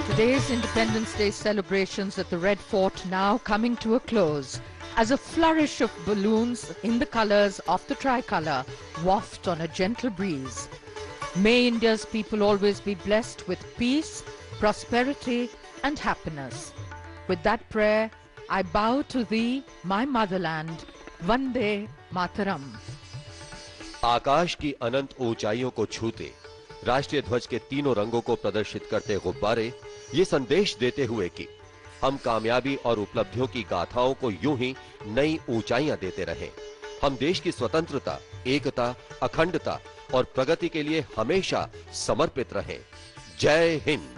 Today's Independence Day celebrations at the Red Fort now coming to a close as a flourish of balloons in the colors of the tricolour waft on a gentle breeze. May India's people always be blessed with peace, prosperity and happiness. With that prayer, I bow to thee, my motherland. Vande Mataram. आकाश की अनंत ऊंचाइयों को छूते राष्ट्रीय ध्वज के तीनों रंगों को प्रदर्शित करते गुब्बारे ये संदेश देते हुए कि हम कामयाबी और उपलब्धियों की गाथाओं को यूं ही नई ऊंचाइयां देते रहें। हम देश की स्वतंत्रता, एकता, अखंडता और प्रगति के लिए हमेशा समर्पित रहें। जय हिंद।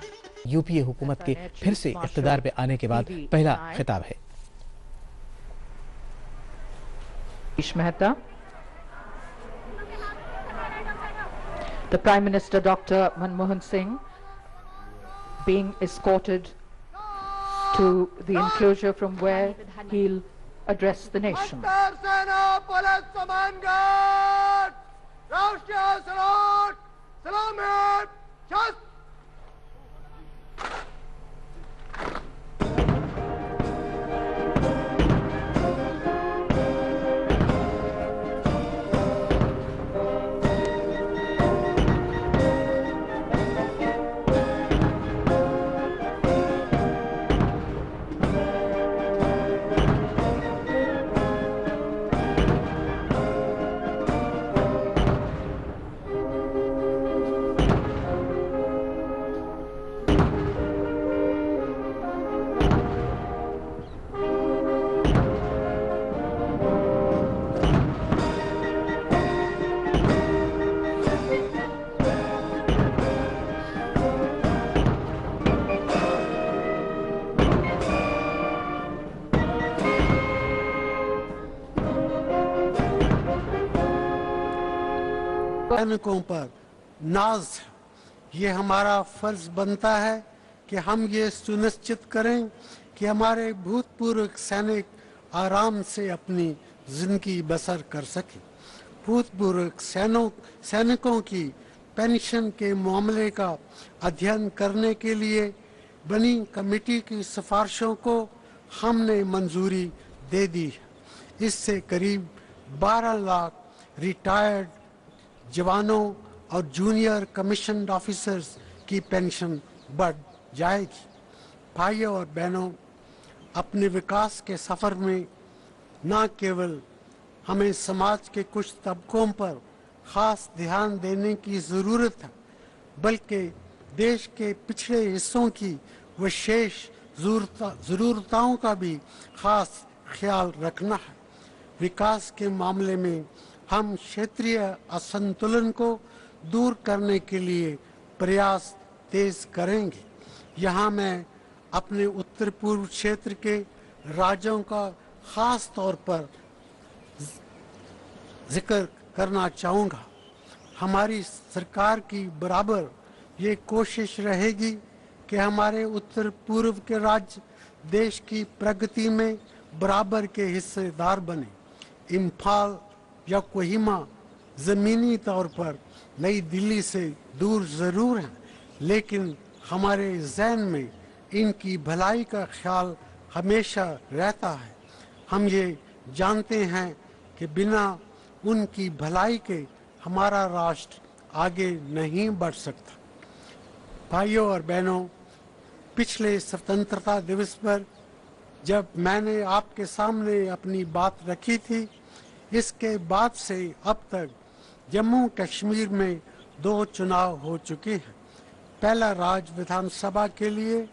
यूपीए हुकूमत के फिर से इख्तिदार पे आने के बाद पहला खिताब है। Mehta. The Prime Minister Dr. Manmohan Singh being escorted to the enclosure from where he'll address the nation. सैनिकों पर नाज है। ये हमारा फर्ज बनता है कि हम ये सुनिश्चित करें कि हमारे भूतपूर्व सैनिक आराम से अपनी जिंदगी बसर कर सकें। भूतपूर्व सैनिकों की पेंशन के मामले का अध्ययन करने के लिए बनी कमेटी की सिफारिशों को हमने मंजूरी दे दी है। इससे करीब 12 लाख रिटायर्ड जवानों और जूनियर कमीशन्ड ऑफिसर्स की पेंशन बढ़ जाएगी। भाइयों और बहनों, अपने विकास के सफर में न केवल हमें समाज के कुछ तबकों पर खास ध्यान देने की ज़रूरत है, बल्कि देश के पिछड़े हिस्सों की विशेष ज़रूरतों का भी खास ख्याल रखना है। विकास के मामले में हम क्षेत्रीय असंतुलन को दूर करने के लिए प्रयास तेज करेंगे। यहाँ मैं अपने उत्तर पूर्व क्षेत्र के राज्यों का खास तौर पर जिक्र करना चाहूँगा। हमारी सरकार की बराबर ये कोशिश रहेगी कि हमारे उत्तर पूर्व के राज्य देश की प्रगति में बराबर के हिस्सेदार बने। इम्फाल या कोहिमा ज़मीनी तौर पर नई दिल्ली से दूर ज़रूर हैं, लेकिन हमारे ज़हन में इनकी भलाई का ख्याल हमेशा रहता है। हम ये जानते हैं कि बिना उनकी भलाई के हमारा राष्ट्र आगे नहीं बढ़ सकता। भाइयों और बहनों, पिछले स्वतंत्रता दिवस पर जब मैंने आपके सामने अपनी बात रखी थी, इसके बाद से अब तक जम्मू कश्मीर में 2 चुनाव हो चुके हैं। पहला राज्य विधानसभा के लिए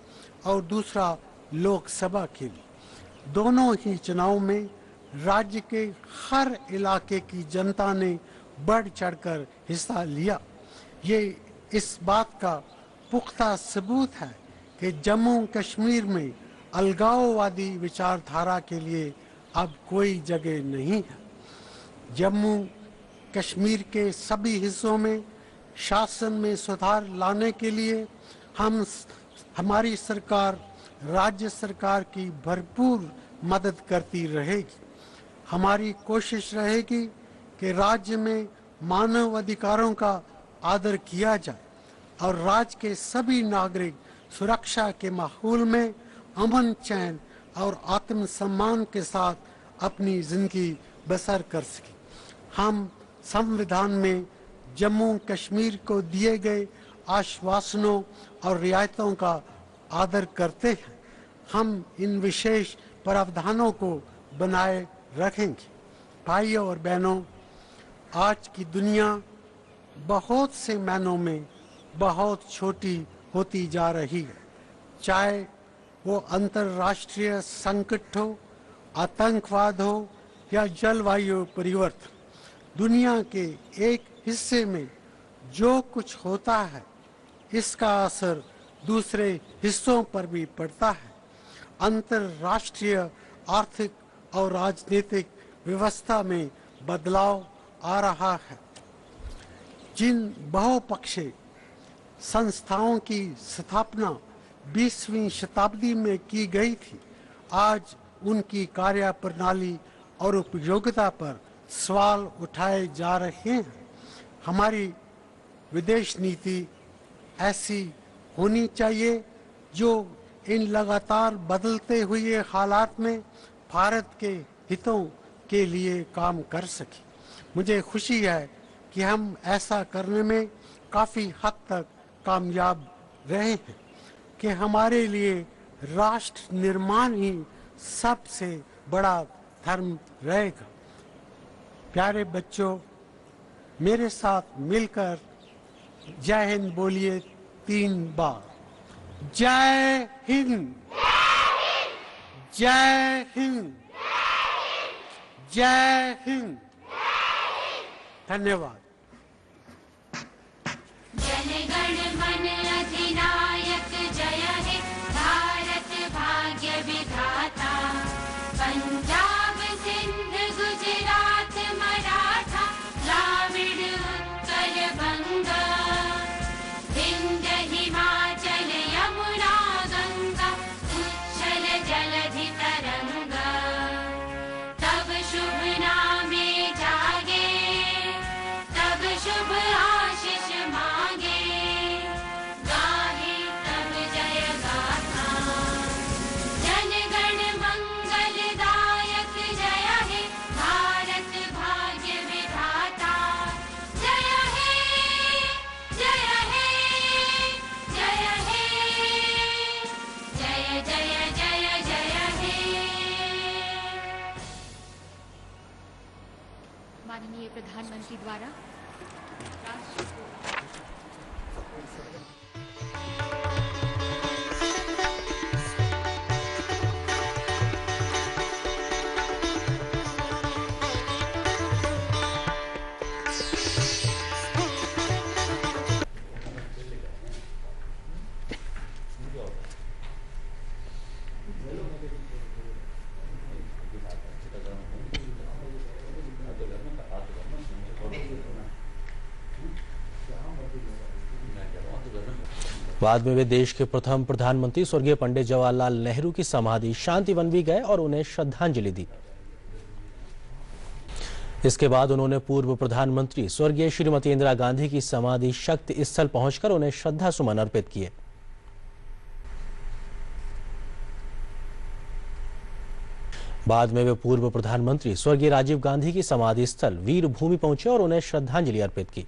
और दूसरा लोकसभा के लिए। दोनों ही चुनाव में राज्य के हर इलाके की जनता ने बढ़ चढ़कर हिस्सा लिया। ये इस बात का पुख्ता सबूत है कि जम्मू कश्मीर में अलगाववादी विचारधारा के लिए अब कोई जगह नहीं है। जम्मू कश्मीर के सभी हिस्सों में शासन में सुधार लाने के लिए हमारी सरकार राज्य सरकार की भरपूर मदद करती रहेगी। हमारी कोशिश रहेगी कि राज्य में मानव अधिकारों का आदर किया जाए और राज्य के सभी नागरिक सुरक्षा के माहौल में अमन चैन और आत्मसम्मान के साथ अपनी जिंदगी बसर कर सके। हम संविधान में जम्मू कश्मीर को दिए गए आश्वासनों और रियायतों का आदर करते हैं। हम इन विशेष प्रावधानों को बनाए रखेंगे। भाइयों और बहनों, आज की दुनिया बहुत से मायनों में बहुत छोटी होती जा रही है। चाहे वो अंतर्राष्ट्रीय संकट हो, आतंकवाद हो या जलवायु परिवर्तन, दुनिया के एक हिस्से में जो कुछ होता है इसका असर दूसरे हिस्सों पर भी पड़ता है। अंतर्राष्ट्रीय आर्थिक और राजनीतिक व्यवस्था में बदलाव आ रहा है। जिन बहुपक्षीय संस्थाओं की स्थापना 20वीं शताब्दी में की गई थी, आज उनकी कार्यप्रणाली और उपयोगिता पर सवाल उठाए जा रहे हैं। हमारी विदेश नीति ऐसी होनी चाहिए जो इन लगातार बदलते हुए हालात में भारत के हितों के लिए काम कर सके। मुझे खुशी है कि हम ऐसा करने में काफ़ी हद तक कामयाब रहे हैं कि हमारे लिए राष्ट्र निर्माण ही सबसे बड़ा धर्म रहेगा। प्यारे बच्चों, मेरे साथ मिलकर जय हिंद बोलिए 3 बार। जय हिंद, जय हिंद, जय हिंद। धन्यवाद। जनगण मन अधिनायक जय हे, भारत भाग्य विधाता। पंजाब सिंध गुजरात मराठा, द्राविड़ उत्कल बंगा, विंध्य हिमाचल यमुना गंगा, उच्छल जलधि तरंगा। तब शुभ नामे जागे, तब शुभ आशीष मांगे, गाहे तब जय गाथा। जनगण मंगलदायक जय हे, भारत भाग्य विधाता। जय हे, जय हे, जय हे, जय जय जय जय हे। माननीय प्रधानमंत्री द्वारा बाद में वे देश के प्रथम प्रधानमंत्री स्वर्गीय पंडित जवाहरलाल नेहरू की समाधि शांति वन भी गए और उन्हें श्रद्धांजलि दी। इसके बाद उन्होंने पूर्व प्रधानमंत्री स्वर्गीय श्रीमती इंदिरा गांधी की समाधि शक्ति स्थल पहुंचकर उन्हें श्रद्धा सुमन अर्पित किए। बाद में वे पूर्व प्रधानमंत्री स्वर्गीय राजीव गांधी की समाधि स्थल वीर भूमि पहुंचे और उन्हें श्रद्धांजलि अर्पित की।